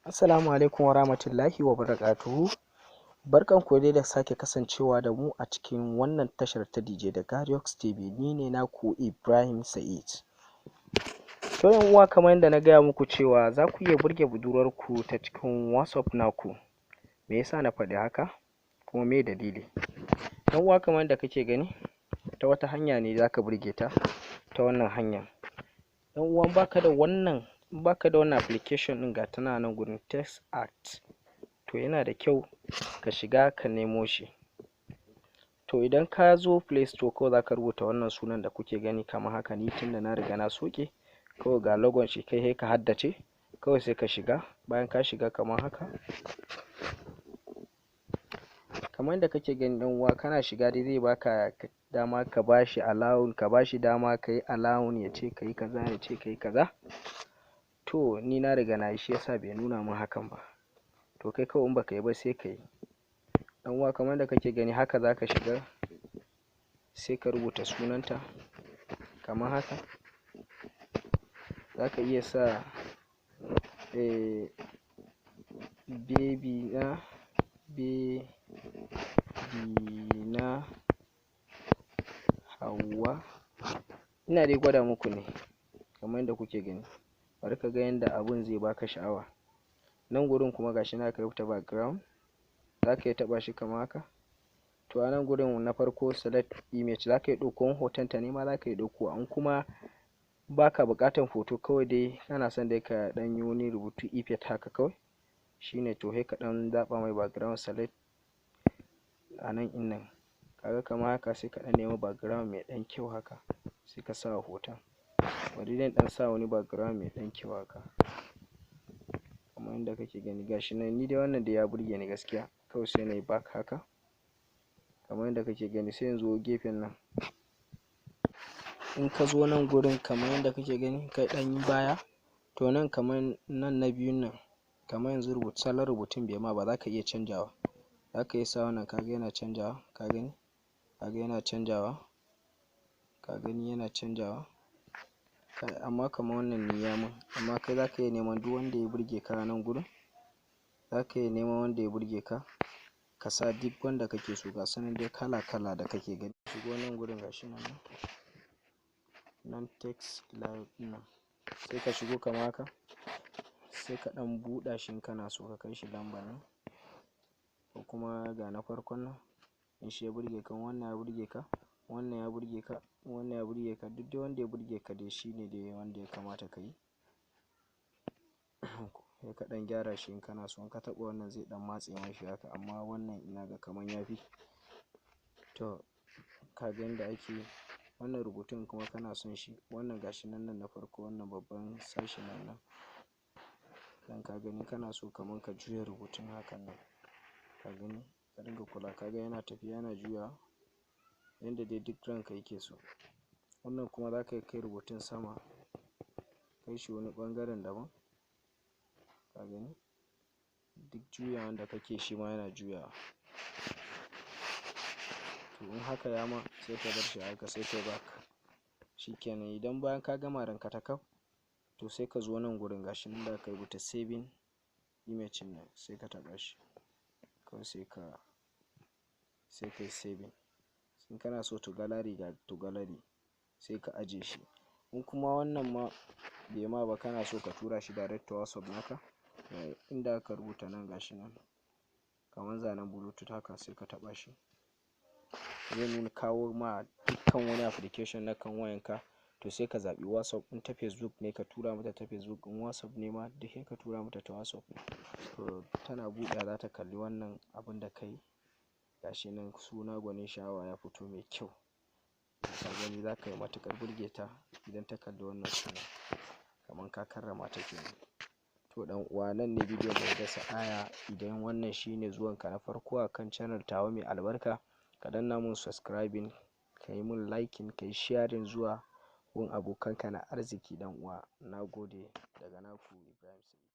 Assalamu alaikum wa rahmatullahi wa barakatuhu. Barkan ku dai da sake kasancewa da mu a cikin wannan tashar ta DJ da Garriox TV. Ni ne naku Ibrahim Sa'id. To yan uwa, kamar yadda na gaya muku cewa za ku iya burge budurwarku ta cikin WhatsApp naku. Me yasa na faɗi haka? Kuma me dalili? Yan uwa, kamar yadda kake gani, ta wata hanya ne za ka burge ta ta wannan hanyar. Yan uwa, baka da wannan application ɗin, ga tana nan gurin text art, to yana da kyau ka shiga ka nemo shi. To idan ka zo Play Store, kawai za ka rubuta wannan sunan da kuke gani kamar haka. Ni tunda na riga na soke, kawai ga logon shi, kai ka haddace, kawai sai ka shiga. Bayan ka shiga kamar haka, kamar yadda kake gani dan uwa, kana shiga dai zai baka dama ka bashi dama ka yi allowing, ya ce ka yi kaza, ya ce ka yi kaza. To ni na riga na yi, shi yasa bai nuna min hakan ba. To kai kawai in baka yi ba sai ka yi. Dan uwa, kamar yadda kake gani haka za ka shiga, sai ka rubuta sunanta kamar haka. Za ka iya sa baby na Hauwa. Ina dai gwada muku ne kamar yadda kuke gani. Bari ka ga yadda abun zai baka sha'awa. Nan gurin kuma gashi na ka rubuta background, za ka iya taɓa shi kamar haka. To a nan gurin na farko select image, za ka yi ɗauko hoton ta ne ma za ka yi ɗauko. An kuma baka buƙatar hoto, kawai dai kana son dai ka ɗan yi wani rubutu effect haka kawai, shine to sai ka ɗan zaɓa mai background select a nan innan. Kaga kamar haka, sai ka ɗan nemi background mai ɗan kyau haka, sai ka sa hoton. Bari zan ɗan sa wani background mai ɗan kyau haka kamar yadda kake gani. Gashi nan, ni dai wannan da ya burge ni gaskiya. Kawai sai na yi back haka kamar yadda kake gani. Sai in zo gefen nan, in ka zo nan gurin kamar yadda kake gani, kai ɗan yi baya. To nan kamar nan na biyun nan, kamar yanzu salon rubutun bai ma ba, za ka iya canjawa. Za ka iya sa wannan, kaga yana canjawa, ka gani? Kaga yana canjawa, ka gani yana canjawa. Amma kamar wannan ni ya mun. Amma kai za ka iya neman duk wanda ya burge ka a nan gurin. Za ka iya neman wanda ya burge ka, ka sa duk wanda kake so. Ga su nan dai kala kala da kake gani. Shigo nan gurin, gashi nan text live nan, sai ka shigo kamar haka. Sai ka ɗan buɗa shi in kana so ka kai shi lamba nan, ko kuma ga na farkon nan, in shi ya burge ka, wannan ya burge ka, wannan ya burge ka, wannan ya burge ka, duk dai wanda ya burge ka dai shine dai wanda ya kamata ka yi. Sai ka ɗan gyara shi in kana so. In ka taɓa wannan zai ɗan matse mashi haka, amma wannan ina ga kamar ya fi. To ka ga yadda ake yi. Wannan rubutun kuma kana son shi, wannan gashi nan na farko, wannan babban sashi nan ka gani. Kana so kamar ka juya rubutun hakan nan, ka gani, ka dinga kula. Ka ga yana tafiya, yana juyawa yanda dai duk ranka yake so. Wannan kuma za ka kai rubutun sama, kai shi wani ɓangaren daban, ka gani. Duk juyawan da kake shi ma yana juyawa. To in haka ya ma, sai ka bar shi haka, sai ka back. Shikenan. Idan bayan ka gama rankatakaf, to sai ka zo nan gurin, gashi nan da ka rubuta saving image nan, sai ka taɓa shi kawai, sai ka yi saving. In kana so to gallery, ga to gallery, sai ka aje shi. In kuma wannan ma bai ma ba, kana so ka tura shi direct to WhatsApp naka, inda aka rubuta nan gashi nan kamar zanen bluetooth haka, sai ka taɓa shi. Zai nuna kawo ma dukkan wani application na kan wayanka. To sai ka zaɓi WhatsApp. In ta Facebook ne, ka tura mata ta Facebook. In WhatsApp ne ma, duk sai ka tura mata ta WhatsApp. To tana buɗewa, za ta kalli wannan abun da ka yi. Gashi nan suna gwanin sha'awa ya fito mai kyau. Ka gani, za ka yi matuƙar burge ta idan ta kalli wannan suna, kamar ka karrama ta kenan. To ɗan uwa, nan ne bidiyon da ya dasa aya. Idan wannan shine zuwanka na farko a kan channel tawa mai albarka, ka danna mun subscribing, ka yi mun liking, ka yi sharing zuwa gun abokanka na arziki. Dan uwa, na gode. Daga naku Ibrahim Sa'id.